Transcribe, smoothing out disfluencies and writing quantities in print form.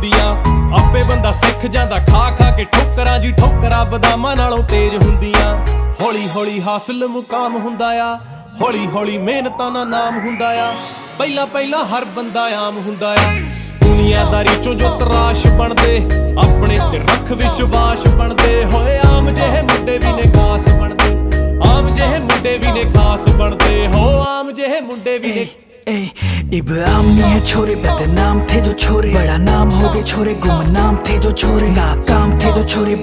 ਹੁੰਦੀਆਂ। ਆਪੇ ਬੰਦਾ ਸਿੱਖ ਜਾਂਦਾ ਖਾ ਖਾ ਕੇ ਠੋਕਰਾਂ ਜੀ, ਠੋਕਰਾਂ ਬਦਾਮਾਂ ਨਾਲੋਂ ਤੇਜ਼ ਹੁੰਦੀਆਂ। ਹੌਲੀ ਹੌਲੀ ਹਾਸਲ ਮੁਕਾਮ ਹੁੰਦਾ ਆ, ਹੌਲੀ ਹੌਲੀ ਮਿਹਨਤਾਂ ਦਾ ਨਾਮ ਹੁੰਦਾ ਆ। ਪਹਿਲਾਂ ਪਹਿਲਾਂ ਹਰ ਬੰਦਾ ਆਮ ਹੁੰਦਾ ਆ। ਦੁਨੀਆਦਾਰੀ ਚੋਂ ਜੋ ਤਰਾਸ਼ ਬਣਦੇ, ਆਪਣੇ ਤੇ ਰੱਖ ਵਿਸ਼ਵਾਸ ਬਣਦੇ ਹੋਏ। ਆਮ ਜਿਹੇ ਮੁੰਡੇ ਵੀ ਨੇ ਖਾਸ ਬਣਦੇ, ਆਮ ਜਿਹੇ ਮੁੰਡੇ ਵੀ ਨੇ ਖਾਸ ਬਣਦੇ ਹੋ। ਆਮ ਜਿਹੇ ਮੁੰਡੇ ਵੀ ਨੇ इब्राम नहीं है छोरे, बदनाम थे जो छोरे, बड़ा नाम हो गए छोरे, गुमनाम थे जो छोरे, नाकाम थे जो छोरे।